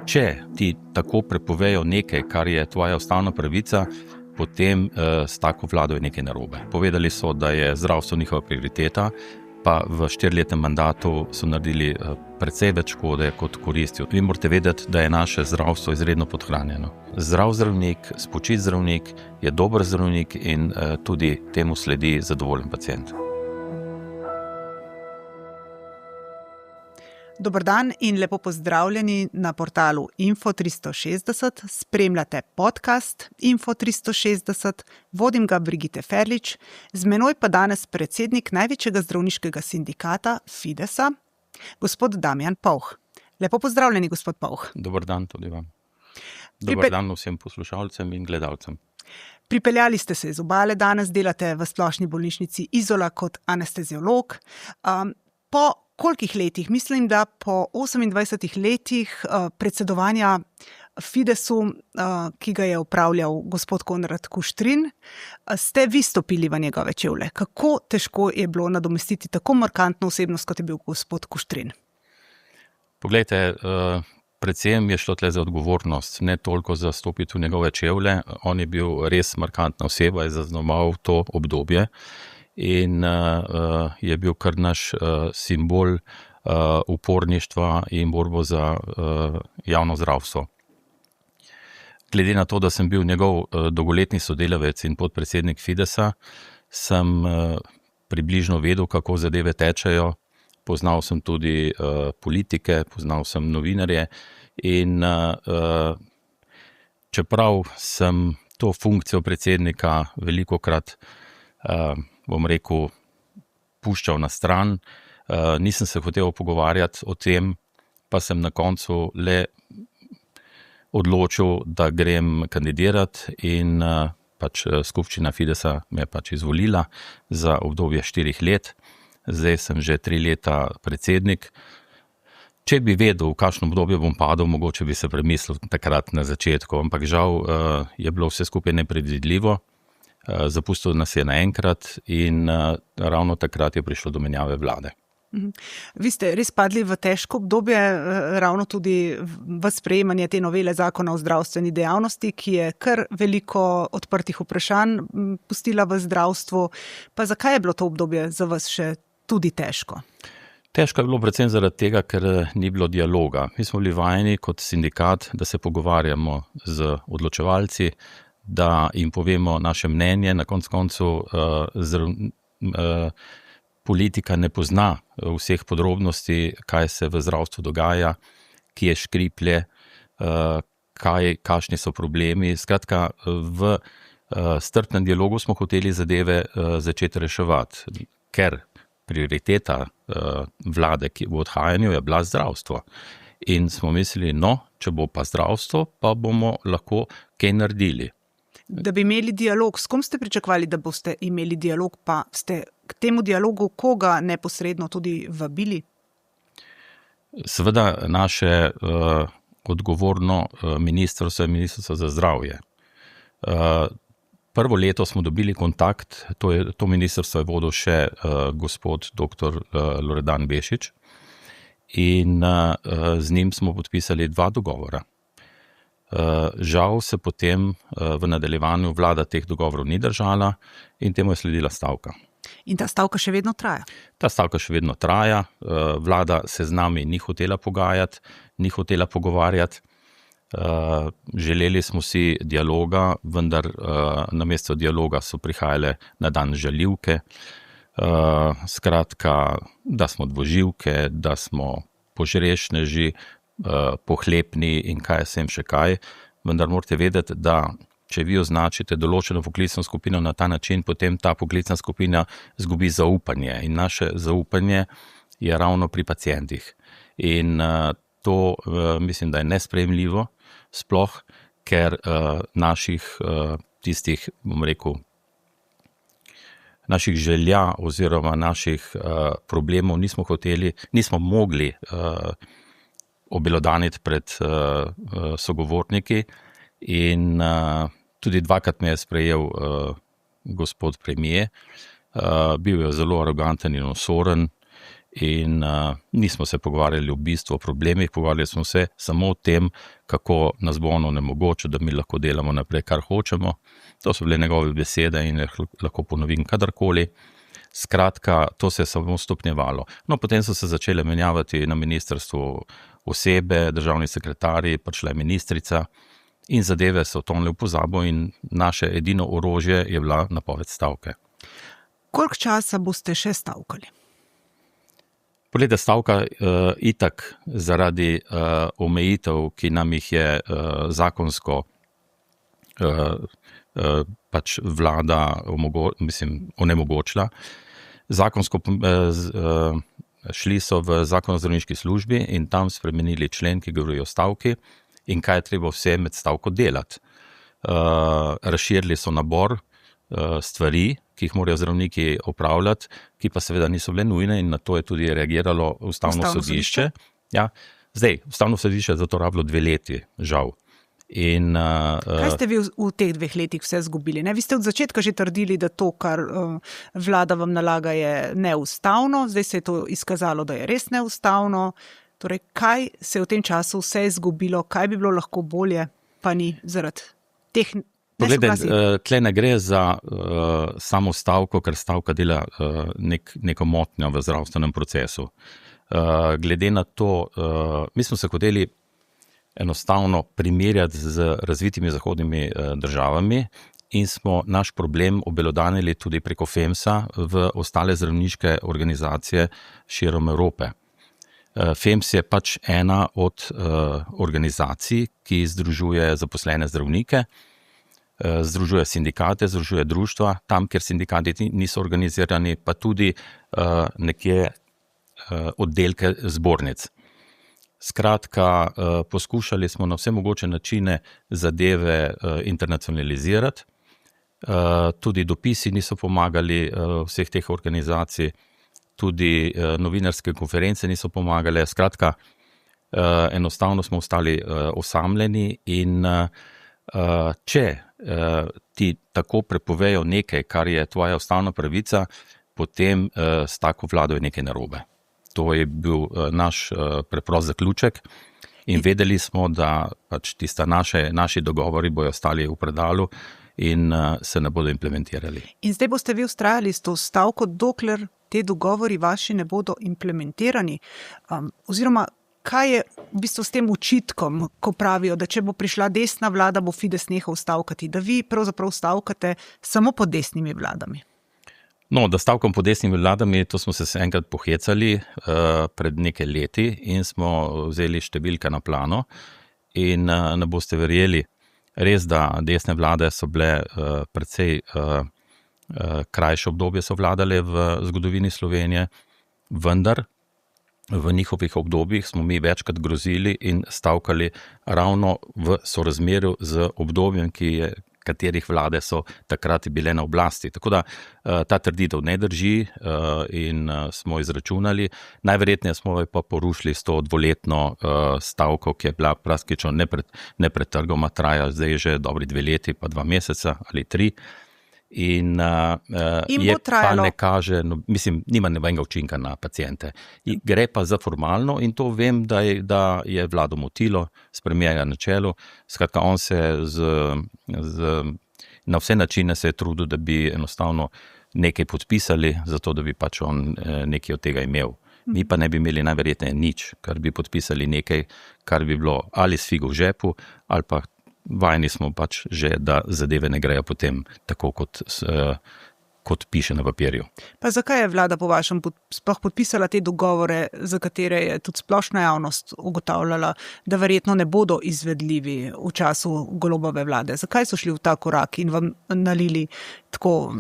Če ti tako prepovejo nekaj, kar je tvoja ustavna pravica, potem s tako vlado je nekaj narobe. Povedali so, da je zdravstvo njihova prioriteta, pa v 4-letnem mandatu so naredili precej več škode kot koristi. Vi morate vedeti, da je naše zdravstvo izredno podhranjeno. Zdrav zdravnik, spočit zdravnik je dober zdravnik in tudi temu sledi zadovoljen pacient. Dober dan in lepo pozdravljeni na portalu Info360. Spremljate podcast Info360, vodim ga Brigitte Ferlič, z menoj pa danes predsednik največjega zdravniškega sindikata Fidesa, gospod Damjan Povh. Lepo pozdravljeni, gospod Povh. Dober dan tudi vam. Dober dan vsem poslušalcem in gledalcem. Pripeljali ste se iz Obale, danes delate v splošni bolnišnici Izola kot anesteziolog. Po kolikih letih, mislim, da po 28 letih predsedovanja Fidesu, ki ga je upravljal gospod Konrad Kuštrin, ste vi stopili v njegove čevlje. Kako težko je bilo nadomestiti tako markantno osebnost, kot je bil gospod Kuštrin? Poglejte, predvsem je šlo tle za odgovornost, ne toliko za stopiti v njegove čevlje. On je bil res markantna oseba, je zaznamoval to obdobje. In je bil kar naš simbol uporništva in borbo za javno zdravstvo. Glede na to, da sem bil njegov dolgoletni sodelavec in podpredsednik Fidesa, sem približno vedel, kako zadeve tečejo. Poznal sem tudi politike, poznal sem novinarje in čeprav sem to funkcijo predsednika velikokrat bom rekel, puščal na stran, nisem se hotel pogovarjati o tem, pa sem na koncu le odločil, da grem kandidirati in pač skupščina Fidesa me je pač izvolila za obdobje 4 let. Zdaj sem že 3 leta predsednik. Če bi vedel, v kakšno obdobje bom padel, mogoče bi se premislil takrat na začetku, ampak žal je bilo vse skupaj nepredvidljivo. Zapustil nas je naenkrat in ravno takrat je prišlo do menjave vlade. Vi ste res padli v težko obdobje, ravno tudi v sprejemanje te novele zakona o zdravstveni dejavnosti, ki je kar veliko odprtih vprašanj pustila v zdravstvu. Pa zakaj je bilo to obdobje za vas še tudi težko? Težko je bilo predvsem zaradi tega, ker ni bilo dialoga. Mi smo bili vajeni kot sindikat, da se pogovarjamo z odločevalci, da jim povemo naše mnenje, na koncu politika ne pozna vseh podrobnosti, kaj se v zdravstvu dogaja, kje škriplje, kakšni so problemi. Skratka, v strpnem dialogu smo hoteli zadeve začeti reševati, ker prioriteta vlade, ki v odhajanju, je bila zdravstvo. In smo mislili, če bo pa zdravstvo, pa bomo lahko kaj naredili. Da bi imeli dialog, s kom ste pričakovali, da boste imeli dialog, pa ste k temu dialogu koga neposredno tudi vabili? Seveda naše odgovorno ministrstvo je Ministrstvo za zdravje. Prvo leto smo dobili kontakt, to ministrstvo je vodil še gospod dr. Loredan Bešič in z njim smo podpisali 2 dogovora. Žal se potem v nadaljevanju vlada teh dogovorov ni držala in temu je sledila stavka. In ta stavka še vedno traja? Ta stavka še vedno traja, vlada se z nami ni hotela pogajati, ni hotela pogovarjati. Želeli smo si dialoga, vendar namesto dialoga so prihajale na dan žaljivke. Skratka, da smo dvoživke, da smo požrešneži, pohlepni in kaj sem še kaj, vendar morate vedeti, da če vi označite določeno poklicno skupino na ta način, potem ta poklicna skupina izgubi zaupanje in naše zaupanje je ravno pri pacientih. In to mislim, da je nesprejemljivo, sploh, ker naših tistih, bom rekel, naših želja oziroma naših problemov nismo mogli obelodaniti pred sogovorniki in tudi 2-krat me je sprejel gospod premier. Bil je zelo aroganten in osoren in nismo se pogovarjali v bistvu o problemih, pogovarjali smo se samo o tem, kako nas bo ono onemogočilo, da mi lahko delamo naprej, kar hočemo. To so bile njegove besede in lahko ponovim kadarkoli. Skratka, to se je samo stopnjevalo. No, potem so se začele menjavati na ministrstvu osebe, državni sekretarji, prišla je ministrica in zadeve so tonile v pozabo in naše edino orožje je bila napoved stavke. Koliko časa boste še stavkali? Poglejte, stavka itak zaradi omejitev, ki nam jih je zakonsko pač vlada onemogočila. Zakonsko šli so v Zakon o zdravniški službi in tam spremenili člen, ki govori o stavki in kaj je treba vse med stavko delati. Razširili so nabor stvari, ki jih morajo zdravniki opravljati, ki pa seveda niso bile nujne in na to je tudi reagiralo Ustavno sodišče. Ja, zdaj, Ustavno sodišče je zato rabilo 2 leti, žal. Kaj ste vi v teh 2 letih vse zgubili? Vi ste od začetka že trdili, da to, kar vlada vam nalaga, je neustavno, zdaj se je to izkazalo, da je res neustavno. Torej, kaj se je v tem času vse izgubilo, kaj bi bilo lahko bolje, pa ni zaradi teh nesoglasij? Tle ne gre za samo stavko, ker stavka dela neko motnjo v zdravstvenem procesu. Glede na to, mi smo se hoteli enostavno primerjati z razvitimi zahodnimi državami in smo naš problem obelodanili tudi preko FEMS-a v ostale zdravniške organizacije širom Evrope. FEMS je pač ena od organizacij, ki združuje zaposlene zdravnike, združuje sindikate, združuje društva, tam, kjer sindikati niso organizirani, pa tudi nekje oddelke zbornic. Skratka, poskušali smo na vse mogoče načine zadeve internacionalizirati, tudi dopisi niso pomagali vseh teh organizacij, tudi novinarske konference niso pomagale. Skratka, enostavno smo ostali osamljeni in če ti tako prepovejo nekaj, kar je tvoja ustavna pravica, potem s tako vlado je nekaj narobe. To je bil naš preprost zaključek in vedeli smo, da pač tista naši dogovori bojo ostali v predalu in se ne bodo implementirali. In zdaj boste vi vztrajali s to stavko, dokler te dogovori vaši ne bodo implementirani? Oziroma, kaj je v bistvu s tem očitkom, ko pravijo, da če bo prišla desna vlada, bo Fides nehal stavkati, da vi pravzaprav stavkate samo pod desnimi vladami? No, da stavkam pod desnimi vladami, to smo se enkrat pohecali pred nekaj leti in smo vzeli številke na plano in ne boste verjeli, res, da desne vlade so bile precej krajše obdobje so vladale v zgodovini Slovenije, vendar v njihovih obdobjih smo mi večkrat grozili in stavkali ravno v sorazmerju z obdobjem, katerih vlade so takrat bile na oblasti. Tako da ta trditev ne drži in smo izračunali. Najverjetneje smo pa porušili s to 2-letno stavko, ki je bila praktično nepretrgoma, traja zdaj že dobri 2 leti, pa 2 meseca ali 3. In je pa ne kaže, mislim, nima nobenega učinka na paciente. Gre pa za formalno in to vem, da je vlado motilo, s premierja na čelu. Skratka, on se na vse načine se je trudil, da bi enostavno nekaj podpisali, zato da bi pač on nekaj od tega imel. Mi pa ne bi imeli najverjetneje nič, kar bi podpisali nekaj, kar bi bilo ali s figo v žepu, ali pa vajeni smo pač že, da zadeve ne grejo potem tako, kot piše na papirju. Pa zakaj je vlada po vašem sploh podpisala te dogovore, za katere je tudi splošna javnost ugotavljala, da verjetno ne bodo izvedljivi v času Golobove vlade? Zakaj so šli v ta korak in vam nalili tako?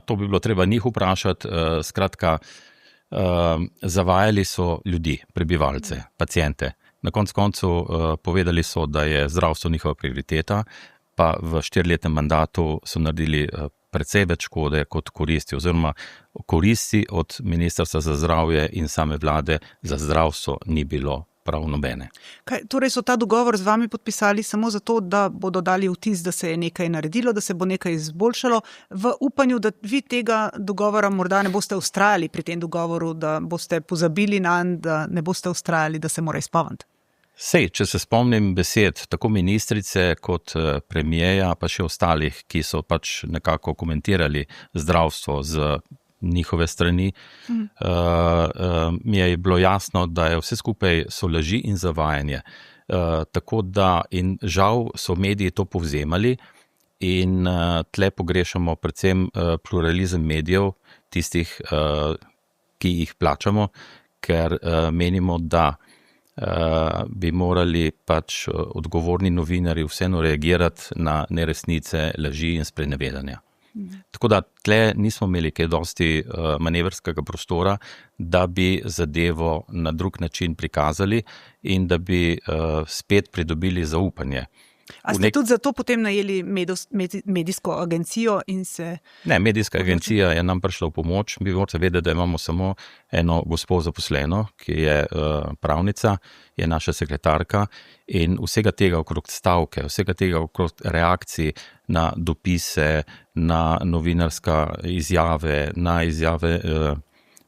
To bi bilo treba njih vprašati. Skratka, zavajali so ljudi, prebivalce, paciente. Na koncu povedali so, da je zdravstvo njihova prioriteta, pa v 4-letnem mandatu so naredili precej več škode kot koristi, oziroma koristi od Ministrstva za zdravje in same vlade za zdravstvo ni bilo prav nobene. Torej so ta dogovor z vami podpisali samo zato, da bodo dali vtis, da se je nekaj naredilo, da se bo nekaj izboljšalo, v upanju, da vi tega dogovora morda ne boste vztrajali pri tem dogovoru, da boste pozabili nanj, da ne boste vztrajali, da se mora izpolniti. Sej, če se spomnim besed tako ministrice kot premijeja, pa še ostalih, ki so pač nekako komentirali zdravstvo z njihove strani, mi je bilo jasno, da je vse skupaj so laži in zavajanje. Tako da, in žal so mediji to povzemali in tle pogrešamo predvsem pluralizem medijev, tistih, ki jih plačamo, ker menimo, da bi morali pač odgovorni novinarji vseeno reagirati na neresnice, laži in sprenevedanja. Tako da tle nismo imeli kaj dosti manevrskega prostora, da bi zadevo na drug način prikazali in da bi spet pridobili zaupanje. A ste tudi zato potem najeli medijsko agencijo in se... Ne, medijska agencija je nam prišla v pomoč. Mi morate vedeti, da imamo samo eno gospo zaposleno, ki je pravnica, je naša sekretarka in vsega tega okrog stavke, vsega tega okrog reakcij na dopise, na novinarska izjave, na izjave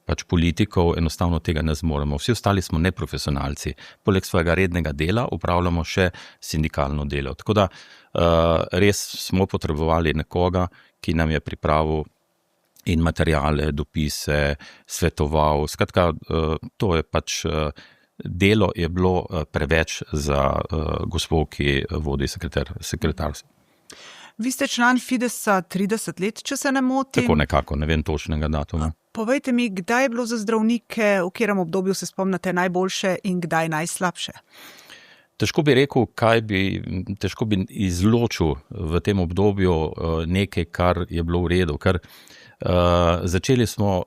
pač politikov, enostavno tega ne zmoremo. Vsi ostali smo neprofesionalci. Poleg svojega rednega dela upravljamo še sindikalno delo. Tako da res smo potrebovali nekoga, ki nam je pripravil in materiale, dopise, svetoval. Skratka, to je pač delo je bilo preveč za gospo, ki vodi sekretarstvo. Vi ste član Fidesa 30 let, če se ne motim. Tako nekako, ne vem točnega datuma. Povejte mi, kdaj je bilo za zdravnike, v katerem obdobju se spomnite najboljše in kdaj najslabše? Težko bi rekel, težko bi izločil v tem obdobju nekaj, kar je bilo v redu, ker začeli smo,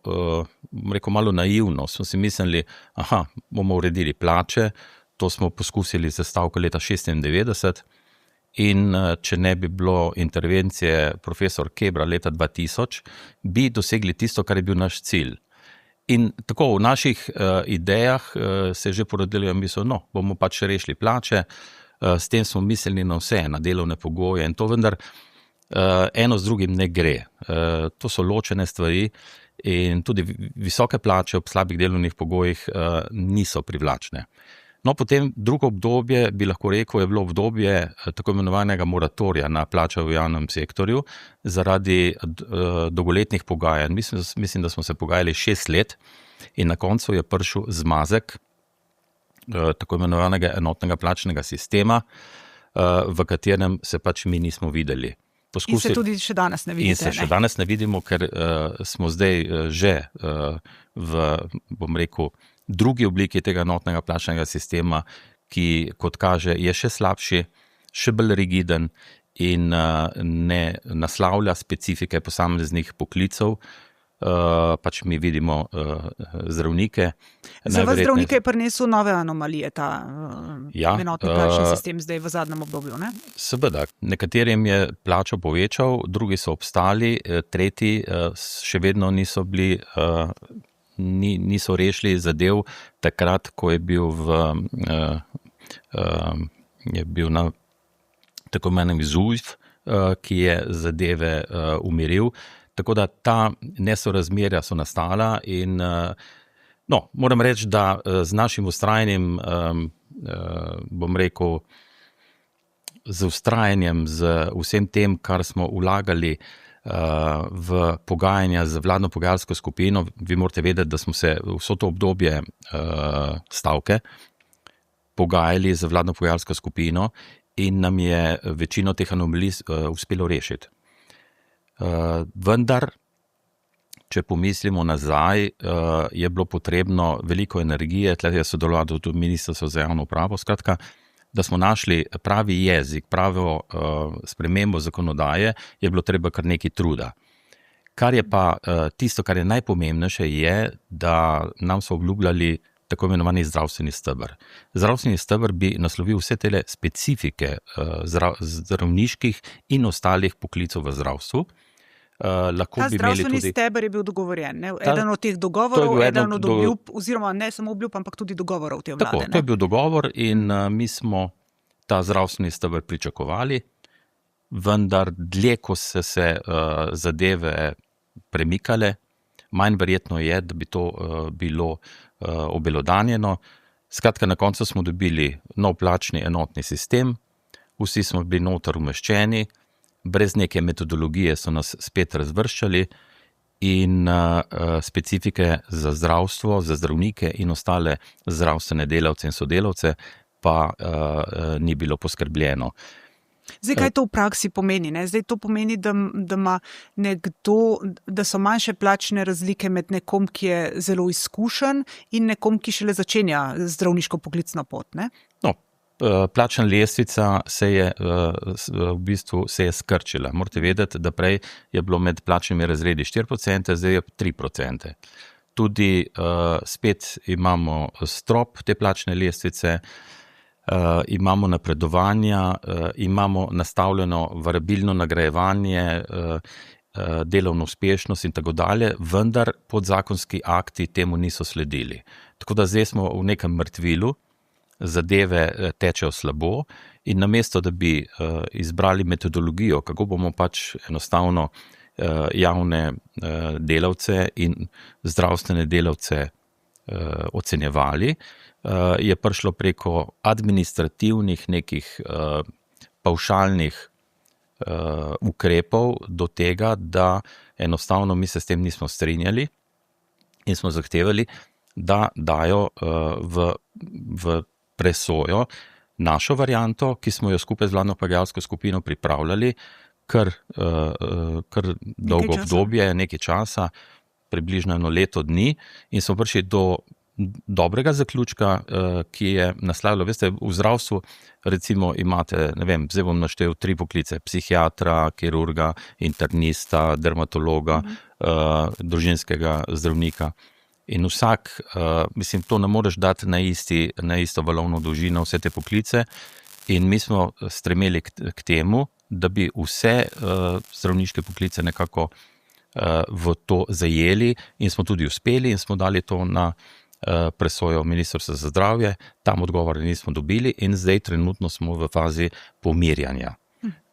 rekel malo naivno, smo si mislili, bomo uredili plače, to smo poskusili za stavko leta 1996, in če ne bi bilo intervencije profesor Kebra leta 2000, bi dosegli tisto, kar je bil naš cilj. In tako v naših idejah se je že porodilo in mislili, bomo pač rešili plače, s tem smo mislili na vse, na delovne pogoje in to vendar eno z drugim ne gre. To so ločene stvari in tudi visoke plače ob slabih delovnih pogojih niso privlačne. No, potem drugo obdobje, bi lahko rekel, je bilo obdobje tako imenovanega moratorija na plače v javnem sektorju zaradi dolgoletnih pogajanj. Mislim, da smo se pogajali 6 let in na koncu je prišel zmazek tako imenovanega enotnega plačnega sistema, v katerem se pač mi nismo videli. In se tudi še danes ne vidite. In se še danes ne vidimo, ker smo zdaj že bom rekel, drugi obliki tega enotnega plačnega sistema, ki, kot kaže, je še slabši, še bolj rigiden in ne naslavlja specifike posameznih poklicev. Pač mi vidimo zdravnike. Za vas zdravnike je prinesel nove anomalije, ta enotni plačni sistem zdaj v zadnjem obdobju, ne? Seveda, nekaterim je plačo povečal, drugi so obstali, tretji še vedno niso bili niso rešili zadev takrat, ko je bil na tako imenem ZUJF, ki je zadeve umiril. Tako da ta nesorazmerja so nastala in moram reči, da z našim vztrajanjem, bom rekel, z vztrajanjem, z vsem tem, kar smo vlagali v pogajanja z vladno pogajalsko skupino, vi morate vedeti, da smo se vso to obdobje stavke pogajali z vladno pogajalsko skupino in nam je večino teh anomalij uspelo rešiti. Vendar, če pomislimo nazaj, je bilo potrebno veliko energije, tle je sodelovalo tudi Ministrstvo za javno upravo, skratka, da smo našli pravi jezik, pravo spremembo zakonodaje, je bilo treba kar nekaj truda. Kar je pa tisto, kar je najpomembnejše, je, da nam so obljubljali tako imenovani zdravstveni steber. Zdravstveni steber bi naslovil vse tele specifike zdravniških in ostalih poklicov v zdravstvu, Lahko Ta bi imeli zdravstveni tudi... steber je bil dogovorjen, ne? Eden od teh dogovorov, eden od obljub, oziroma ne samo obljub, ampak tudi dogovorov te vlade. Tako, to je bil dogovor in mi smo ta zdravstveni steber pričakovali, vendar dlje, ko se zadeve premikale, manj verjetno je, da bi to bilo obelodanjeno. Skratka, na koncu smo dobili nov plačni enotni sistem, vsi smo bili noter umeščeni, brez neke metodologije so nas spet razvrščali in specifike za zdravstvo, za zdravnike in ostale zdravstvene delavce in sodelavce pa ni bilo poskrbljeno. Zdaj, kaj to v praksi pomeni? Ne? Zdaj, to pomeni, da ima nekdo, da so manjše plačne razlike med nekom, ki je zelo izkušen in nekom, ki šele začenja zdravniško poklicno pot, ne? No, plačna lestvica se je skrčila. Morate vedeti, da prej je bilo med plačnimi razredi 4%, zdaj je 3%. Tudi spet imamo strop te plačne lestvice, imamo napredovanja, imamo nastavljeno variabilno nagrajevanje, delovno uspešnost in tako dalje, vendar podzakonski akti temu niso sledili. Tako da zdaj smo v nekem mrtvilu, zadeve tečejo slabo in namesto, da bi izbrali metodologijo, kako bomo pač enostavno javne delavce in zdravstvene delavce ocenjevali, je prišlo preko administrativnih nekih pavšalnih ukrepov do tega, da enostavno mi se s tem nismo strinjali in smo zahtevali, da dajo v presojo našo varianto, ki smo jo skupaj z vladno pogajalsko skupino pripravljali kar dolgo obdobje, nekaj časa, približno 1 leto dni in smo prišli do dobrega zaključka, ki je naslavljal, veste, v zdravstvu recimo imate, ne vem, zdaj bom naštel 3 poklice, psihiatra, kirurga, internista, dermatologa, družinskega zdravnika. In vsak, mislim, to ne moreš dati na isto valovno dolžino vse te poklice in mi smo stremeli k temu, da bi vse zdravniške poklice nekako v to zajeli in smo tudi uspeli in smo dali to na presojo Ministrstva za zdravje, tam odgovore nismo dobili in zdaj trenutno smo v fazi pomirjanja.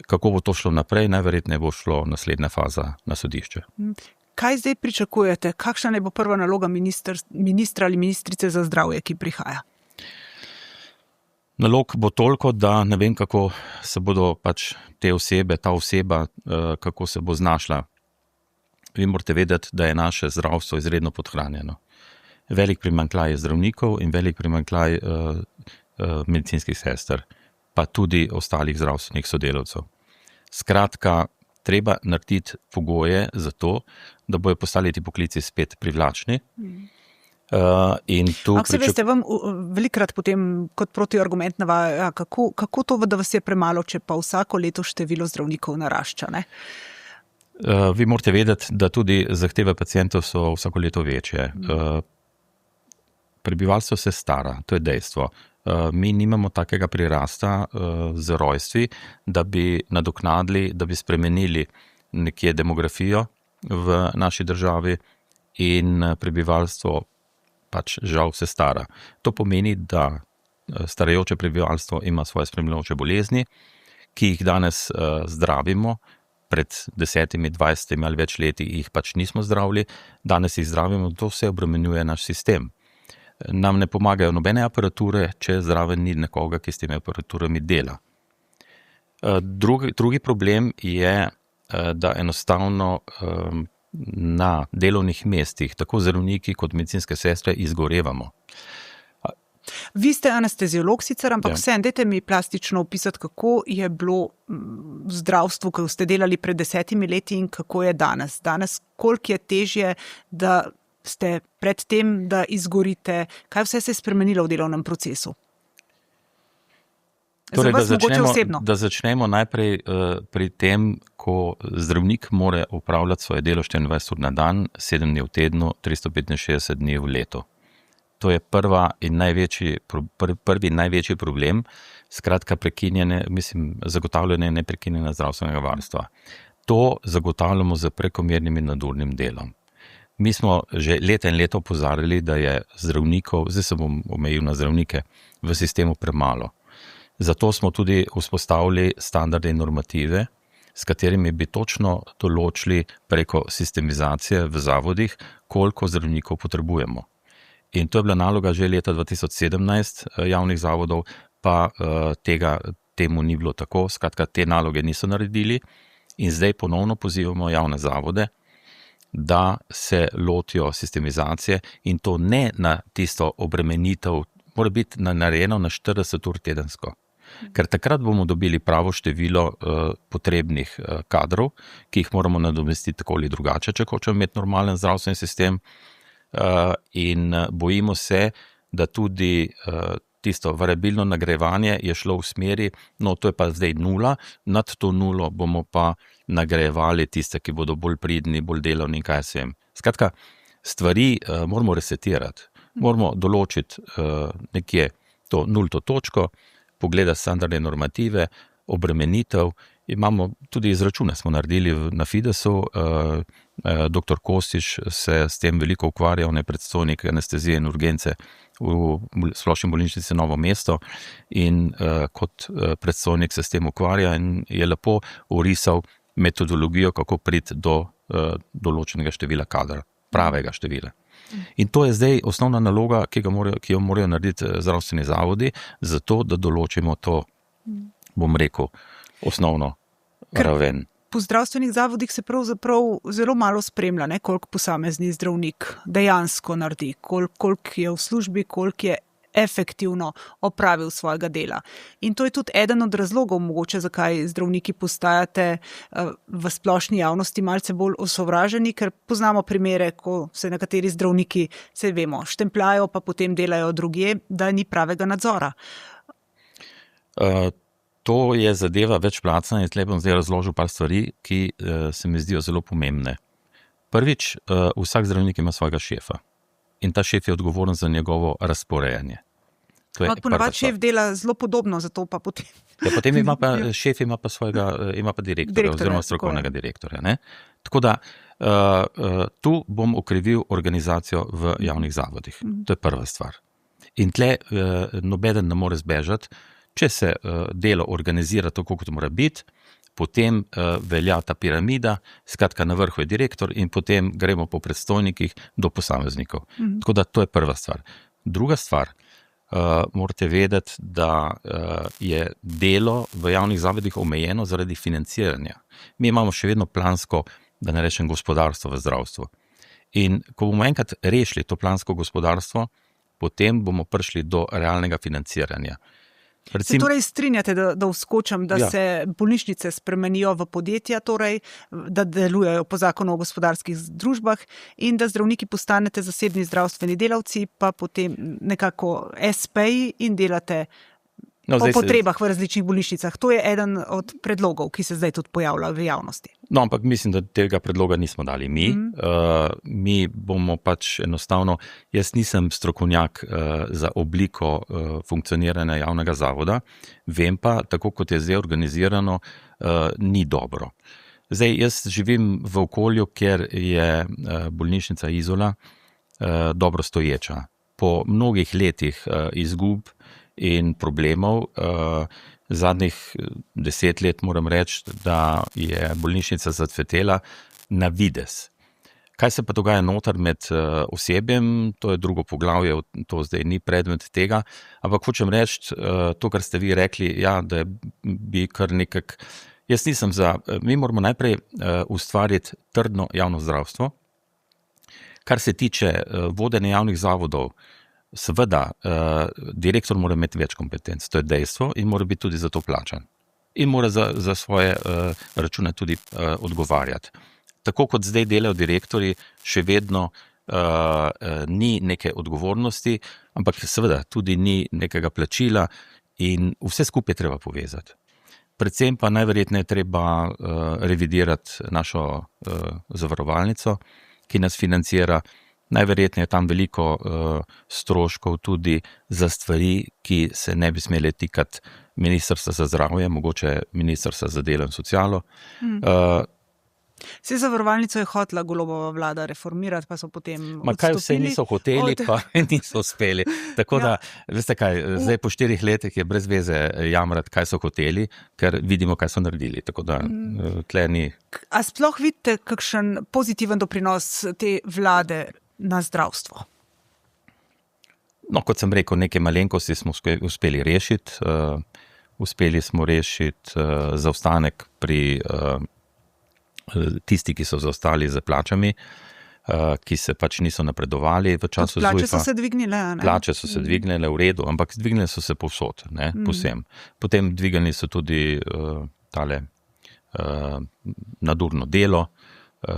Kako bo to šlo naprej? Najverjetneje bo šlo naslednja faza na sodišče. Kaj zdaj pričakujete? Kakšna naj bo prva naloga ministra ali ministrice za zdravje, ki prihaja? Nalog bo toliko, da ne vem, kako se bodo pač ta oseba, kako se bo znašla. Vi morate vedeti, da je naše zdravstvo izredno podhranjeno. Velik primanjkljaj zdravnikov in velik primanjkljaj medicinskih sester, pa tudi ostalih zdravstvenih sodelavcev. Skratka, treba narediti pogoje za to, da bojo postali ti poklici spet privlačni. Ampak veste, vam velikrat potem kot protiargument navaja, kako to, da vas je premalo, če pa vsako leto število zdravnikov narašča, ne? Vi morate vedeti, da tudi zahteve pacientov so vsako leto večje. Prebivalstvo se stara, to je dejstvo. Mi nimamo takega prirasta z rojstvi, da bi nadoknadili, da bi spremenili nekje demografijo v naši državi in prebivalstvo pač žal se stara. To pomeni, da starajoče prebivalstvo ima svoje spremljajoče bolezni, ki jih danes zdravimo, pred 10, 20 ali več leti jih pač nismo zdravili, danes jih zdravimo, to vse obremenjuje naš sistem. Nam ne pomagajo nobene aparature, če zraven ni nekoga, ki s temi aparaturami dela. Drugi problem je, da enostavno na delovnih mestih, tako zdravniki kot medicinske sestre, izgorevamo. Vi ste anesteziolog sicer, ampak vseeno, dajte mi plastično opisati, kako je bilo v zdravstvu, ko ste delali pred 10 leti in kako je danes. Danes, koliko je težje, da ste pred tem, da izgorite, kaj vse se je spremenilo v delovnem procesu? Torej, da začnemo najprej pri tem, ko zdravnik mora opravljati svoje delo 24 ur na dan, 7 dni v tednu, 365 dni v letu. To je prvi in največji problem, skratka zagotavljanje neprekinjenega zdravstvenega varstva. To zagotavljamo z prekomernim in nadurnim delom. Mi smo že leta in leta opozarjali, da je zdravnikov, zdaj se bom omejil na zdravnike, v sistemu premalo. Zato smo tudi vzpostavili standarde in normative, s katerimi bi točno določili preko sistemizacije v zavodih, koliko zdravnikov potrebujemo. In to je bila naloga že leta 2017 javnih zavodov, pa temu ni bilo tako, skratka te naloge niso naredili in zdaj ponovno pozivamo javne zavode, da se lotijo sistemizacije in to ne na tisto obremenitev, mora biti narejeno na 40 ur tedensko. Ker takrat bomo dobili pravo število potrebnih kadrov, ki jih moramo nadomestiti tako ali drugače, če hočemo imeti normalen zdravstveni sistem. In bojimo se, da tudi tisto variabilno nagrajevanje je šlo v smeri, no to je pa zdaj 0, nad to 0 bomo pa nagrajevali tiste, ki bodo bolj pridni, bolj delovni in kaj se vem. Skratka, stvari moramo resetirati, moramo določiti nekje to 0. točko, pogledati standardne normative, obremenitev. Imamo tudi izračune, smo naredili na Fidesu, dr. Kostić se s tem veliko ukvarja, on je predstojnik anestezije in urgence v Splošni bolnišnici Novo mesto in kot predstojnik se s tem ukvarja in je lepo orisal metodologijo, kako priti do določenega števila kadra, pravega števila. In to je zdaj osnovna naloga, ki jo morajo narediti zdravstveni zavodi, zato da določimo to, bom rekel, osnovno raven. Po zdravstvenih zavodih se pravzaprav zelo malo spremlja, ne, koliko posamezni zdravnik dejansko naredi, koliko je v službi, koliko je efektivno opravil svojega dela. In to je tudi eden od razlogov mogoče, zakaj zdravniki postajate v splošni javnosti malce bolj osovraženi, ker poznamo primere, ko se nekateri zdravniki, se vemo, štempljajo, pa potem delajo drugje, da ni pravega nadzora. To je zadeva večplacna in tle bom zdaj razložil par stvari, ki se mi zdijo zelo pomembne. Prvič, vsak zdravnik ima svojega šefa in ta šef je odgovoren za njegovo razporejanje. Ponavadi šef dela zelo podobno, zato pa potem... Ja, potem šef ima pa direktorja oziroma strokovnega direktorja. Ne? Tako da tu bom okrivil organizacijo v javnih zavodih. To je prva stvar. In tle nobeden ne more zbežati. Če se delo organizira tako, kot mora biti, potem velja ta piramida, skratka na vrhu je direktor in potem gremo po predstojnikih do posameznikov. Tako da to je prva stvar. Druga stvar, morate vedeti, da je delo v javnih zavodih omejeno zaradi financiranja. Mi imamo še vedno plansko, da ne rečem, gospodarstvo v zdravstvu. In ko bomo enkrat rešili to plansko gospodarstvo, potem bomo prišli do realnega financiranja. Se torej strinjate, da vskočam, da se bolnišnice spremenijo v podjetja, torej, da delujejo po zakonu o gospodarskih družbah in da zdravniki postanete zasebni zdravstveni delavci, pa potem nekako SP-ji in delate po potrebah v različnih bolnišnicah. To je eden od predlogov, ki se zdaj tudi pojavlja v javnosti. No, ampak mislim, da tega predloga nismo dali mi. Mi bomo pač enostavno, jaz nisem strokovnjak za obliko funkcioniranja javnega zavoda, vem pa, tako kot je zdaj organizirano, ni dobro. Zdaj, jaz živim v okolju, kjer je bolnišnica Izola dobro stoječa. Po mnogih letih izgub in problemov, zadnjih 10 let moram reči, da je bolnišnica zacvetela na videz. Kaj se pa dogaja noter med osebjem, to je drugo poglavje, to zdaj ni predmet tega, ampak hočem reči, to, kar ste vi rekli, ja, da bi kar nekak, jaz nisem mi moramo najprej ustvariti trdno javno zdravstvo. Kar se tiče vodenja javnih zavodov, seveda, direktor mora imeti več kompetenc, to je dejstvo in mora biti tudi za to plačan. In mora za svoje račune tudi odgovarjati. Tako kot zdaj delajo direktori, še vedno ni neke odgovornosti, ampak seveda tudi ni nekega plačila in vse skupaj treba povezati. Predvsem pa najverjetneje treba revidirati našo zavarovalnico, ki nas financira. Najverjetneje je tam veliko stroškov tudi za stvari, ki se ne bi smele tikati Ministrstva za zdravje, mogoče Ministrstva za delo in socialo. Vse zavarovalnico je hotela Golobova vlada reformirati, pa so potem Kaj vse niso hoteli, pa niso uspeli. Tako da, veste kaj, zdaj po 4 letih je brez veze jamrati, kaj so hoteli, ker vidimo, kaj so naredili. Tako da, tle ni. A sploh vidite kakšen pozitiven doprinos te vlade na zdravstvo? No, kot sem rekel, neke malenkosti smo uspeli rešiti. Uspeli smo rešiti zaostanek pri tisti, ki so zaostali za plačami, ki se pač niso napredovali v času ZUJF-a. Plače so se dvignile, ne? Plače so se dvignile, v redu, ampak dvignile so se povsod, ne, povsem. Potem dvignili so tudi tale nadurno delo,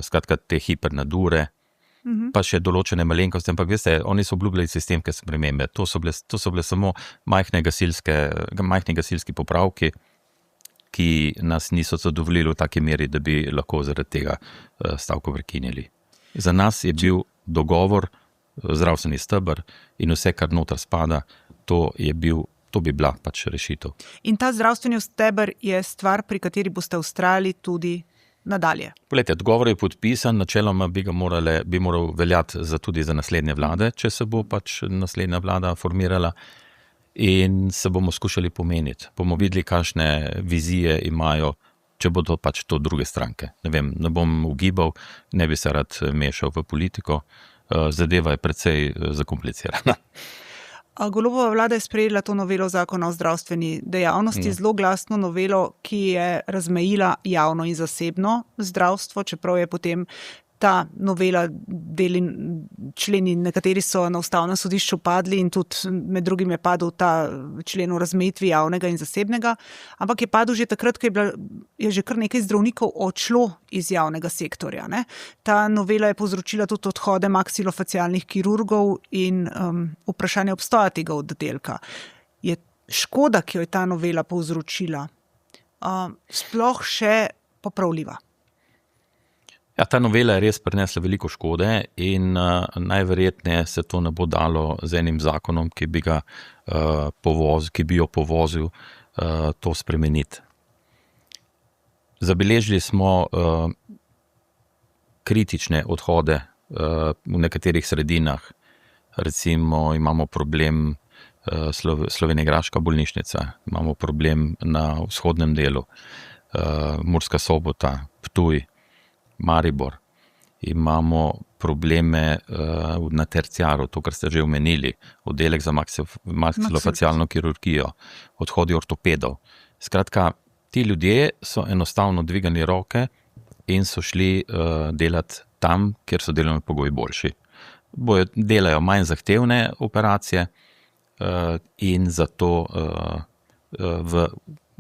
skratka te hipernadure, pa še določene malenkosti, ampak veste, oni so obljubljali sistemske spremembe. To so bile samo majhni gasilski popravki, ki nas niso zadovoljili v taki meri, da bi lahko zaradi tega stavko prekinili. Za nas je bil dogovor, zdravstveni steber in vse, kar noter spada, to bi bila pač rešitev. In ta zdravstveni steber je stvar, pri kateri boste vztrajali tudi nadalje. Poglejte, dogovor je podpisan, načeloma bi moral veljati tudi za naslednje vlade, če se bo pač naslednja vlada formirala, in se bomo skušali pomeniti. Bomo videli, kakšne vizije imajo, če bodo pač to druge stranke. Ne vem, ne bom ugibal, ne bi se rad mešal v politiko, zadeva je precej zakomplicirana. Golobova vlada je sprejela to novelo zakona o zdravstveni dejavnosti, zelo glasno novelo, ki je razmejila javno in zasebno zdravstvo, čeprav je potem ta novela členi, nekateri so na ustavnem sodišču padli in tudi med drugim je padel ta člen o razmejitvi javnega in zasebnega, ampak je padel že takrat, ko je že kar nekaj zdravnikov odšlo iz javnega sektorja. Ne? Ta novela je povzročila tudi odhode maksilofacialnih kirurgov in vprašanje obstoja tega oddelka. Je škoda, ki jo je ta novela povzročila, sploh še popravljiva? Ja, ta novela je res prinesla veliko škode in najverjetneje se to ne bo dalo z enim zakonom, ki bi jo povozil, to spremeniti. Zabeležili smo kritične odhode v nekaterih sredinah. Recimo imamo problem Slovenjegraška bolnišnica, imamo problem na vzhodnem delu, Murska Sobota, Ptuj, Maribor. Imamo probleme na terciaru, to, kar ste že omenili, oddelek za maksilofacialno kirurgijo, odhodi ortopedov. Skratka, ti ljudje so enostavno dvigali roke in so šli delati tam, kjer so delovni pogoji boljši. Delajo manj zahtevne operacije in zato v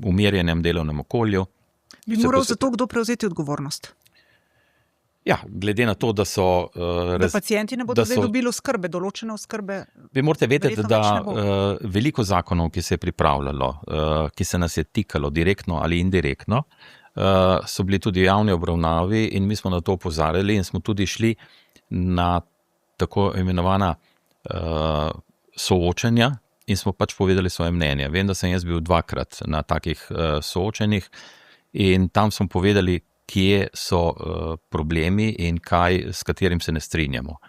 umirjenem delovnem okolju. Bi moral za to kdo prevzeti odgovornost? Ja, glede na to, da so... Da pacienti ne bodo zdaj dobili oskrbe, določene oskrbe... Vi morate vedeti, da veliko zakonov, ki se je pripravljalo, ki se nas je tikalo direktno ali indirektno, so bili tudi v javni obravnavi in mi smo na to opozarjali in smo tudi šli na tako imenovana soočenja in smo pač povedali svoje mnenje. Vem, da sem jaz bil 2-krat na takih soočenjih in tam smo povedali, kje so problemi in s katerim se ne strinjamo.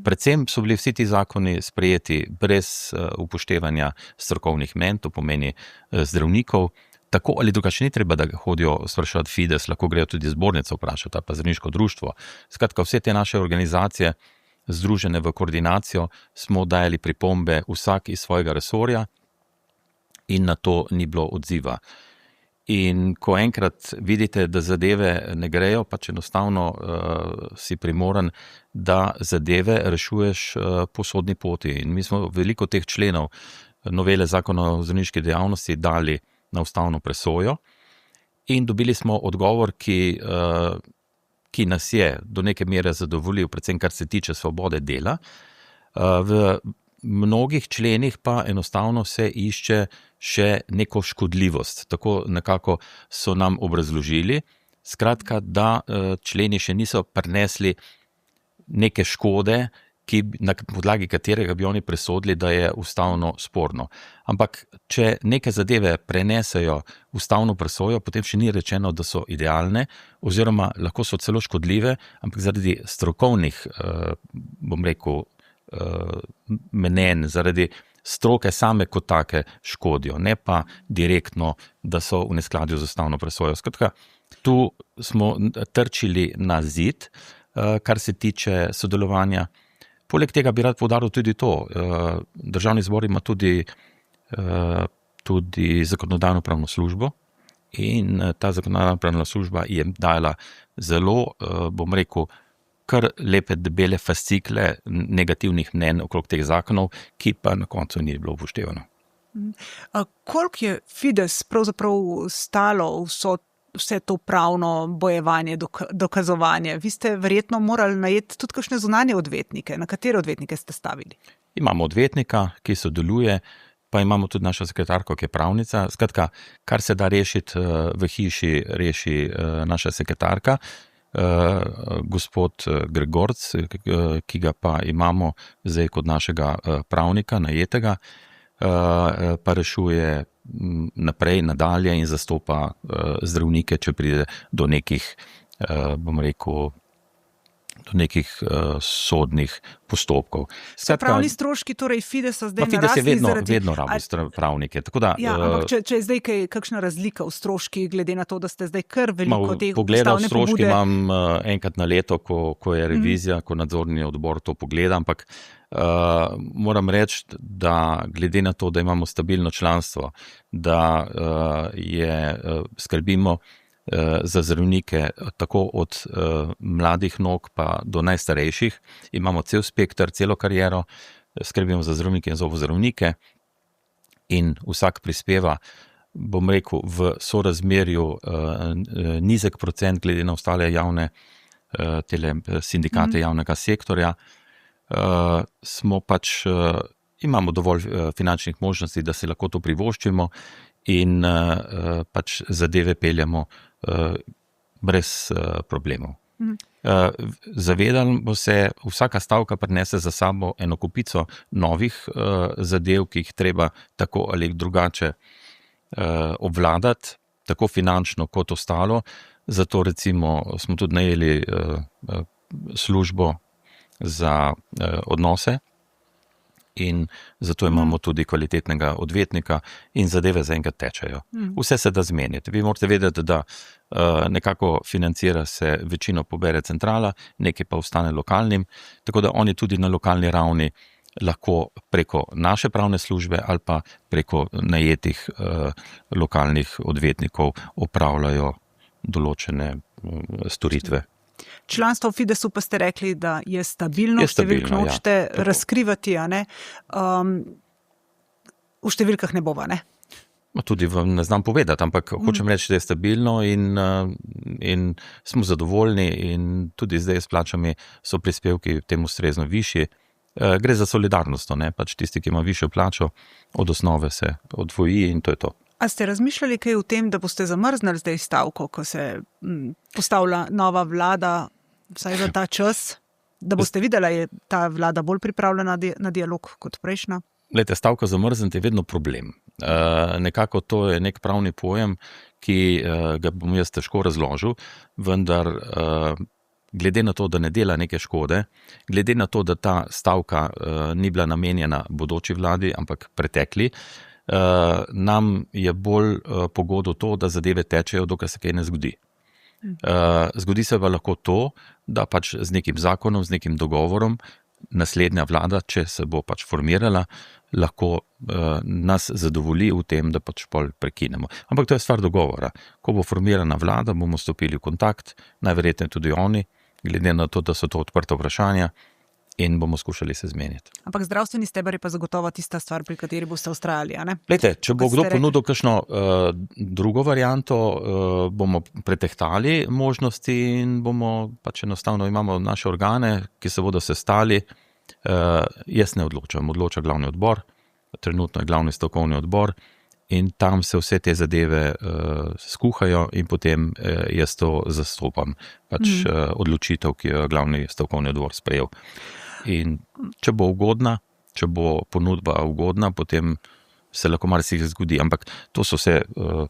Predvsem so bili vsi ti zakoni sprejeti brez upoštevanja strokovnih mnenj, to pomeni zdravnikov, tako ali drugače ni treba, da hodijo spraševati Fides, lahko grejo tudi zbornico vprašati, pa zdravniško društvo. Skratka, vse te naše organizacije, združene v koordinacijo, smo dajali pripombe vsak iz svojega resorja in na to ni bilo odziva. In ko enkrat vidite, da zadeve ne grejo, pač enostavno si primoran, da zadeve rešuješ po sodni poti. In mi smo veliko teh členov novele zakona o zdravniški dejavnosti dali na ustavno presojo in dobili smo odgovor, ki nas je do neke mere zadovoljil, predvsem kar se tiče svobode dela. V mnogih členih pa enostavno se išče še neko škodljivost. Tako nekako so nam obrazložili, skratka, da členi še niso prinesli neke škode, na podlagi katerega bi oni presodili, da je ustavno sporno. Ampak, če neke zadeve prenesejo ustavno presojo, potem še ni rečeno, da so idealne, oziroma lahko so celo škodljive, ampak zaradi strokovnih, bom rekel, mnenj, zaradi stroke same kot take škodijo, ne pa direktno, da so v neskladju z ustavno presojo. Skratka, tu smo trčili na zid, kar se tiče sodelovanja. Poleg tega bi rad poudaril tudi to, Državni zbor ima tudi zakonodajno-pravno službo in ta zakonodajno-pravna služba je dala zelo, bom rekel, kar lepe, debele fascikle negativnih mnenj okrog teh zakonov, ki pa na koncu ni bilo upoštevano. Koliko je Fides pravzaprav stalo vse to pravno bojevanje, dokazovanje? Vi ste verjetno morali najeti tudi kakšne zunanje odvetnike. Na katere odvetnike ste stavili? Imamo odvetnika, ki sodeluje, pa imamo tudi našo sekretarko, ki je pravnica. Skratka, kar se da rešiti v hiši, reši naša sekretarka, gospod Gregorc, ki ga pa imamo zdaj kot našega pravnika, najetega, pa rešuje naprej, nadalje in zastopa zdravnike, če pride do nekih, bom rekel, do nekih sodnih postopkov. Pravni stroški, torej Fidesa zdaj Fides narasli je vedno rabil pravnike. Tako da, ampak če je zdaj kakšna razlika v stroških, glede na to, da ste zdaj kar veliko teh pogledal ustavne stroški pobude. imam enkrat na leto, ko je revizija, ko nadzorni odbor to pogleda, ampak moram reči, da glede na to, da imamo stabilno članstvo, da skrbimo za zdravnike tako od mladih nog pa do najstarejših, imamo cel spektr, celo kariero, skrbimo za zdravnike in zobozdravnike in vsak prispeva, bom rekel, v sorazmerju nizek procent glede na ostale javne sindikate javnega sektorja. Smo pač, imamo dovolj finančnih možnosti, da si lahko to privoščimo in pač zadeve peljamo brez problemov. Zavedamo se, vsaka stavka prinese za sabo eno kupico novih zadev, ki jih treba tako ali drugače obvladati, tako finančno kot ostalo. Zato recimo smo tudi najeli službo za odnose in zato imamo tudi kvalitetnega odvetnika in zadeve zaenkrat tečejo. Vse se da zmeniti. Vi morate vedeti, da nekako financira se, večino pobere centrala, nekaj pa ostane lokalnim, tako da oni tudi na lokalni ravni lahko preko naše pravne službe ali pa preko najetih lokalnih odvetnikov opravljajo določene storitve. Članstvo v Fidesu pa ste rekli, da je stabilno, številk nočete razkrivati, a ne? V številkah ne bova, ne? Tudi vam ne znam povedati, ampak hočem reči, da je stabilno in smo zadovoljni in tudi zdaj s plačami so prispevki temu ustrezno višji. Gre za solidarnost, ne? Pač tisti, ki ima višjo plačo, od osnove se odvoji in to je to. A ste razmišljali kaj o tem, da boste zamrznili zdaj stavko, ko se postavlja nova vlada, vsaj za ta čas, da boste videli, da je ta vlada bolj pripravljena na dialog kot prejšnja? Glejte, stavka zamrzniti je vedno problem. Nekako to je nek pravni pojem, ki ga bom jaz težko razložil, vendar glede na to, da ne dela neke škode, glede na to, da ta stavka ni bila namenjena bodoči vladi, ampak pretekli, nam je bolj pogodo to, da zadeve tečejo, dokaj se kaj ne zgodi. Zgodi se pa lahko to, da pač z nekim zakonom, z nekim dogovorom naslednja vlada, če se bo pač formirala, lahko nas zadovolji v tem, da pač pol prekinemo. Ampak to je stvar dogovora. Ko bo formirana vlada, bomo stopili v kontakt, najverjetneje tudi oni, glede na to, da so to odprta vprašanja, in bomo skušali se zmeniti. Ampak zdravstveni steber je pa zagotovo tista stvar, pri kateri boste vztrajali, a ne? Glejte, če bo kdo ponudil kakšno drugo varianto, bomo pretehtali možnosti in bomo pač enostavno imamo naše organe, ki se bodo sestali. Jaz ne odločam, odloča glavni odbor, trenutno je glavni stavkovni odbor in tam se vse te zadeve skuhajo in potem jaz to zastopam, pač odločitev, ki jo glavni stavkovni odbor sprejel. In če bo ugodna, če bo ponudba ugodna, potem se lahko marsikaj zgodi. Ampak to so vse,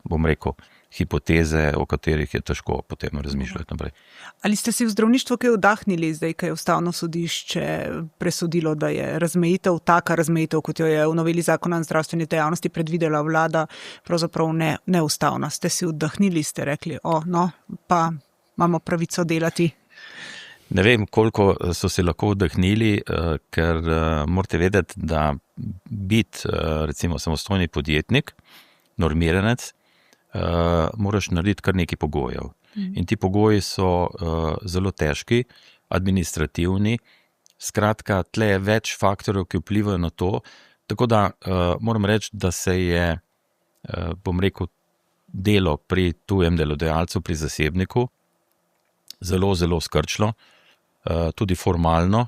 bom rekel, hipoteze, o katerih je težko potem razmišljati naprej. Ali ste si v zdravništvu kaj vdahnili, zdaj, ko je Ustavno sodišče presodilo, da je taka razmejitev, kot jo je v noveli zakona o zdravstveni dejavnosti predvidela vlada, pravzaprav neustavna? Ste si vdahnili, ste rekli, pa imamo pravico delati? Ne vem, koliko so se lahko vdahnili, ker morate vedeti, da biti recimo samostojni podjetnik, normiranec, moraš narediti kar nekaj pogojev. In ti pogoji so zelo težki, administrativni, skratka, tle je več faktorjev, ki vplivajo na to, tako da moram reči, da se je, bom rekel, delo pri tujem delodajalcu, pri zasebniku, zelo, zelo skrčilo, tudi formalno,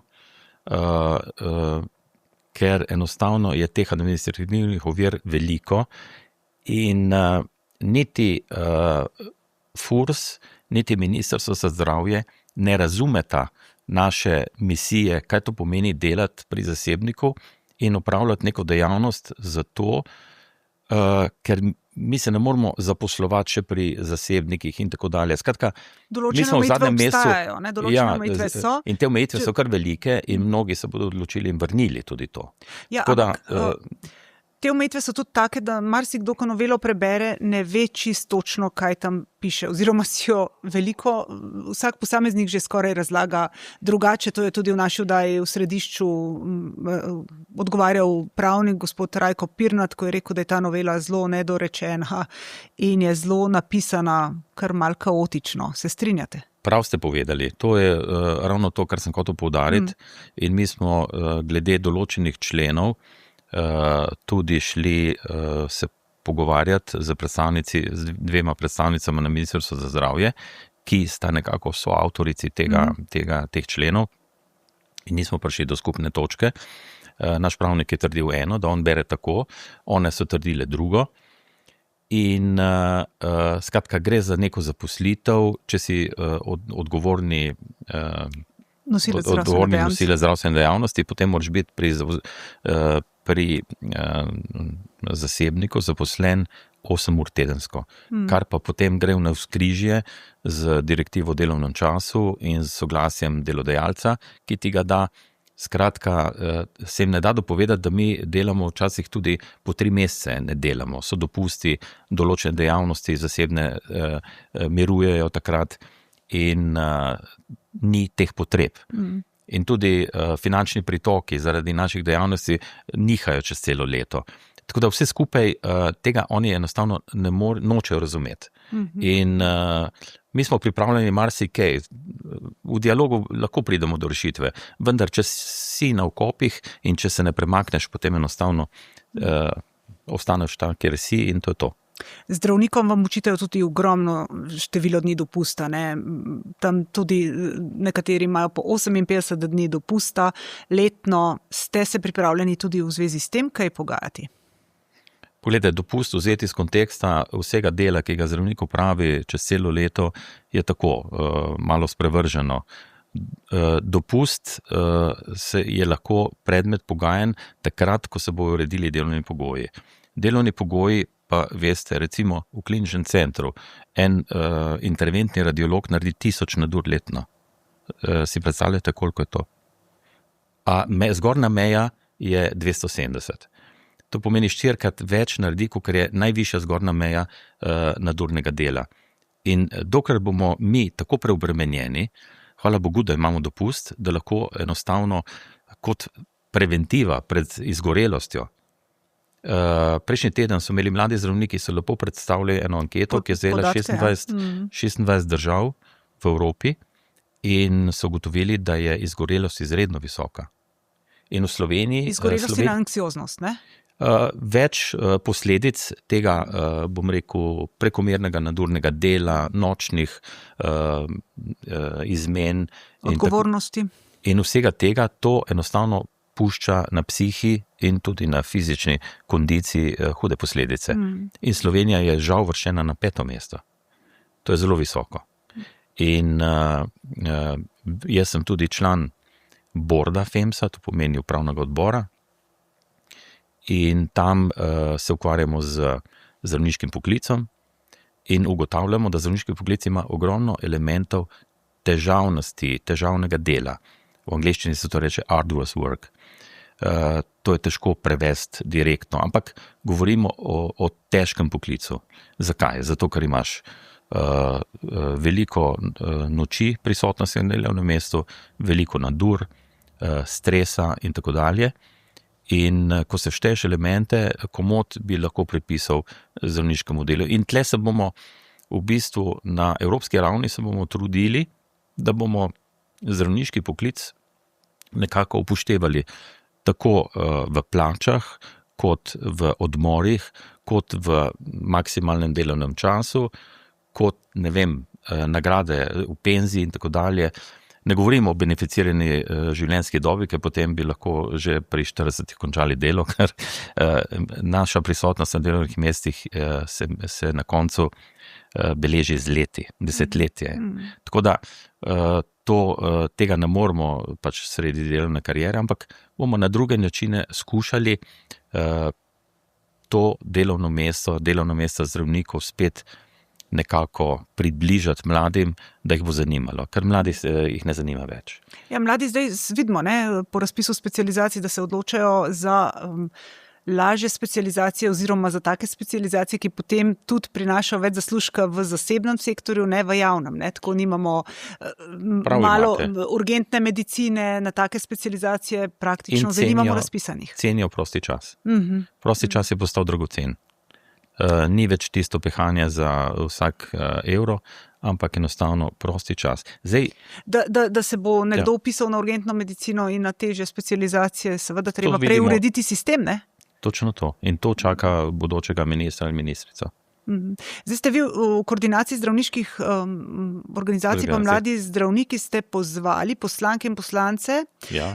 ker enostavno je teh administrativnih ovir veliko in niti FURS, niti Ministrstvo za zdravje ne razumeta naše misije, kaj to pomeni delati pri zasebniku in opravljati neko dejavnost zato, ker mi se ne moramo zaposlovati še pri zasebnikih in tako dalje. Skratka, določene omejitve obstajajo, določene omejitve so. In te omejitve so kar velike in mnogi se bodo odločili in vrnili tudi to. Ja, te omejitve so tudi take, da marsikdo, ko novelo prebere, ne ve čisto točno, kaj tam piše, oziroma si jo vsak posameznik že skoraj razlaga drugače. To je tudi v naši oddaji v Središču odgovarjal pravnik gospod Rajko Pirnat, ko je rekel, da je ta novela zelo nedorečena in je zelo napisana kar malo kaotično. Se strinjate? Prav ste povedali. To je ravno to, kar sem hotel poudariti. In mi smo glede določenih členov tudi šli se pogovarjati z dvema predstavnicama na Ministrstvu za zdravje, ki sta nekako soavtorici teh členov in nismo prišli do skupne točke. Naš pravnik je trdil eno, da on bere tako, one so trdile drugo in skratka gre za neko zaposlitev, če si odgovorni nosilec zdravstvene dejavnosti, potem moraš biti pri zasebniku zaposlen 8 ur tedensko, kar pa potem gre v navzkrižje z direktivo o delovnem času in z soglasjem delodajalca, ki ti ga da. Skratka, se jim ne da dopovedati, da mi delamo včasih tudi po 3 mesece ne delamo. So dopusti, določene dejavnosti zasebne mirujejo takrat in ni teh potreb. In tudi finančni pritoki zaradi naših dejavnosti nihajo čez celo leto. Tako da vse skupaj tega oni enostavno nočejo razumeti. In mi smo pripravljeni marsikaj. V dialogu lahko pridemo do rešitve, vendar če si na okopih in če se ne premakneš, potem enostavno ostaneš tam, kjer si in to je to. Zdravnikom vam učitajo tudi ogromno število dni dopusta. Tam tudi nekateri imajo po 58 dni dopusta letno. Ste se pripravljeni tudi v zvezi s tem, kaj pogajati? Poglejte, dopust vzeti iz konteksta vsega dela, ki ga zdravnik opravi čez celo leto, je tako malo sprevrženo. Dopust je lahko predmet pogajanj takrat, ko se bodo uredili delovni pogoji. Delovni pogoji pa veste, recimo v kliničnem centru en interventni radiolog naredi 1000 nadur letno. Si predstavljate, koliko je to? A zgornja meja je 270. To pomeni 4-krat več naredi, kot je najvišja zgornja meja nadurnega dela. In dokler bomo mi tako preobremenjeni, hvala Bogu, da imamo dopust, da lahko enostavno kot preventiva pred izgorelostjo. Prejšnji teden so imeli mladi zdravniki, so lepo predstavili eno anketo, ki je zajela 26 držav v Evropi in so ugotovili, da je izgorelost izredno visoka. In v Sloveniji... Izgorelost in anksioznost, ne? Več posledic tega, bom rekel, prekomernega nadurnega dela, nočnih izmen. Odgovornosti. In vsega tega to enostavno pušča na psihi in tudi na fizični kondiciji hude posledice. In Slovenija je žal uvrščena na 5. mesto. To je zelo visoko. In jaz sem tudi član borda FEMS-a, to pomeni upravnega odbora, in tam se ukvarjamo z zdravniškim poklicom in ugotavljamo, da zdravniški poklic ima ogromno elementov težavnosti, težavnega dela. V angleščini se to reče arduous work. To je težko prevesti direktno, ampak govorimo o težkem poklicu. Zakaj? Zato, ker imaš veliko noči prisotnosti na delovnem mestu, veliko nadur, stresa in tako dalje. In ko se šteješ elemente, komot bi lahko pripisal zdravniškemu delu. In tle se bomo v bistvu na evropski ravni se bomo trudili, da bomo zdravniški poklic nekako upoštevali tako v plačah, kot v odmorih, kot v maksimalnem delovnem času, kot, ne vem, nagrade v penziji in tako dalje. Ne govorimo o beneficirani življenjski dobi, ker potem bi lahko že pri 40 končali delo, ker naša prisotnost na delovnih mestih se na koncu beleži z leti, desetletje. Tako da tega ne moremo pač sredi delovne kariere, ampak bomo na druge načine skušali to delovno mesto zdravnikov spet nekako približati mladim, da jih bo zanimalo, ker mladi jih ne zanima več. Ja, mladi zdaj vidimo, po razpisu specializacij, da se odločajo za lažje specializacije oziroma za take specializacije, ki potem tudi prinašajo več zaslužka v zasebnem sektorju, ne v javnem. Tako nimamo malo urgentne medicine, na take specializacije praktično zdaj nimamo razpisanih. Cenijo prosti čas. Prosti čas je postal dragocen. Ni več tisto pehanje za vsak evro, ampak enostavno prosti čas. Zdaj, da se bo nekdo upisal na urgentno medicino in na težje specializacije, seveda treba prej urediti sistem, ne? Točno to. In to čaka bodočega ministra ali ministrico. Zdaj ste vi v koordinaciji zdravniških organizacij, pa mladi zdravniki ste pozvali poslanke in poslance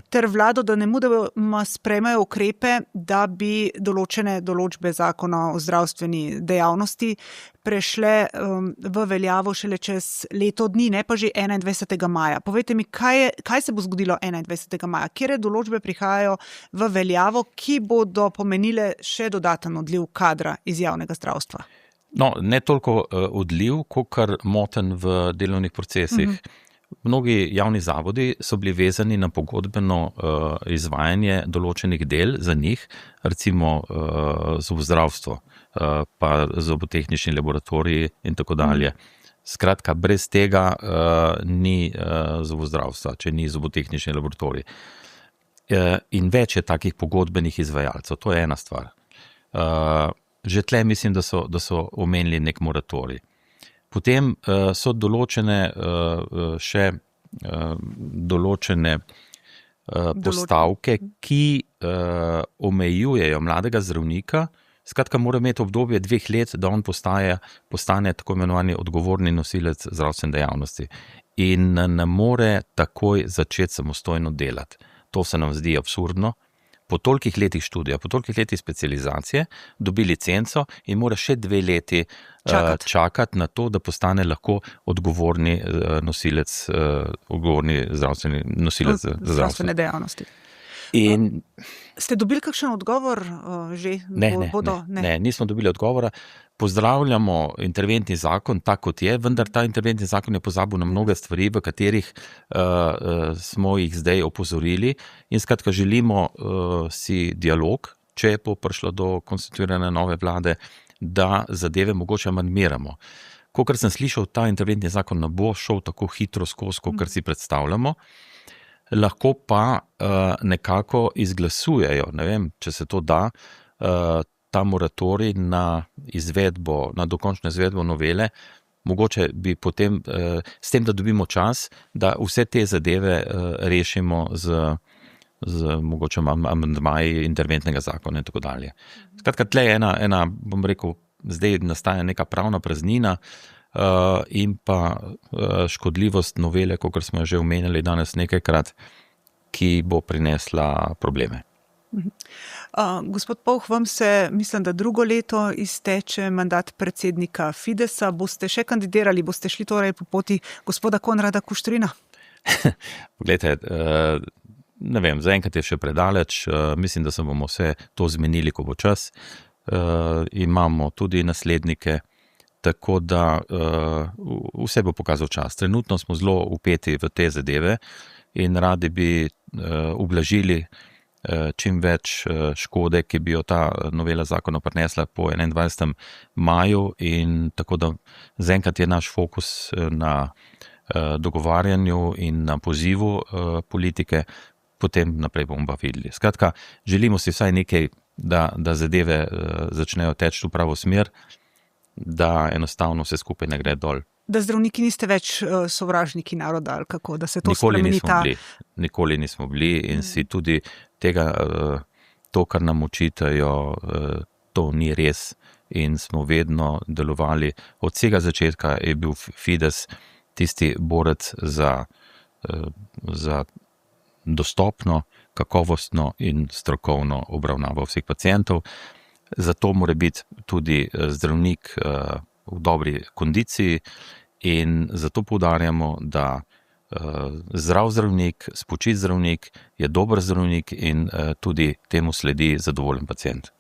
ter vlado, da nemudoma sprejmejo ukrepe, da bi določene določbe zakona o zdravstveni dejavnosti prešle v veljavo šele čez leto dni, ne pa že 21. maja. Povejte mi, kaj se bo zgodilo 21. maja? Katere določbe prihajajo v veljavo, ki bodo pomenile še dodaten odliv kadra iz javnega zdravstva? No, ne toliko odliv, kot moten v delovnih procesih. Mnogi javni zavodi so bili vezani na pogodbeno izvajanje določenih del za njih, recimo zobozdravstvo, pa zobotehnični laboratoriji in tako dalje. Skratka, brez tega ni zobozdravstva, če ni zobotehnični laboratorij. In več je takih pogodbenih izvajalcev, to je ena stvar. Že tle mislim, da so omenili nek moratorij. Potem so določene še določene postavke, ki omejujejo mladega zdravnika. Skratka, mora imeti obdobje 2 let, da on postane tako imenovani odgovorni nosilec zdravstvene dejavnosti. In ne more takoj začeti samostojno delati. To se nam zdi absurdno. Po tolikih letih študija, po tolikih letih specializacije, dobi licenco in mora še 2 leti čakati na to, da postane lahko odgovorni nosilec, odgovorni zdravstveni nosilec zdravstvene dejavnosti. Ste dobili kakšen odgovor že? Ne, nismo dobili odgovora. Pozdravljamo interventni zakon, tak kot je, vendar ta interventni zakon je pozabil na mnoge stvari, v katerih smo jih zdaj opozorili in skratka želimo si dialog, če bo prišlo do konstituirane nove vlade, da zadeve mogoče amandmiramo. Kakor sem slišal, ta interventni zakon ne bo šel tako hitro skozi, kot si predstavljamo. Lahko pa nekako izglasujejo, ne vem, če se to da, ta moratorij na izvedbo, na dokončno izvedbo novele, mogoče bi potem, s tem, da dobimo čas, da vse te zadeve rešimo z mogoče amandmaji interventnega zakona in tako dalje. Skratka, tle je ena, bom rekel, zdaj nastaja neka pravna praznina, in pa škodljivost novele, kakor smo že omenjali danes nekajkrat, ki bo prinesla probleme. Gospod Povh, vam se, mislim, da 2. leto izteče mandat predsednika Fidesa. Boste še kandidirali, boste šli torej po poti gospoda Konrada Kuštrina? Poglejte, Ne vem, zaenkrat je še predaleč, mislim, da se bomo vse to zmenili, ko bo čas. Imamo tudi naslednike, tako da vse bo pokazal čas. Trenutno smo zelo vpeti v te zadeve in radi bi ublažili čim več škode, ki bi jo ta novela zakona prinesla po 21. maju, in tako da zaenkrat je naš fokus na dogovarjanju in na pozivu politike, potem naprej bomo pa videli. Skratka, želimo si vsaj nekaj, da zadeve začnejo teči v pravo smer, da enostavno vse skupaj ne gre dol. Da zdravniki niste več sovražniki naroda, ali kako, da se to Nikoli spremeni ta... Nikoli nismo bili in si tudi tega, to, kar nam očitajo, to ni res in smo vedno delovali. Od vsega začetka je bil Fides tisti borec za dostopno, kakovostno in strokovno obravnavo vseh pacientov. Zato mora biti tudi zdravnik v dobri kondiciji in zato poudarjamo, da zdrav zdravnik, spočit zdravnik je dober zdravnik in tudi temu sledi zadovoljen pacient.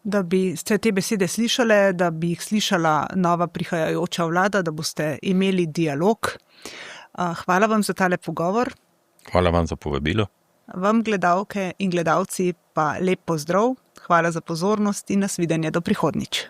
Da bi ste te besede slišali, da bi jih slišala nova prihajajoča vlada, da boste imeli dialog. Hvala vam za tale pogovor. Hvala vam za povabilo. Vam, gledalke in gledalci, pa lep pozdrav. Hvala za pozornost in nasvidenje do prihodnjič.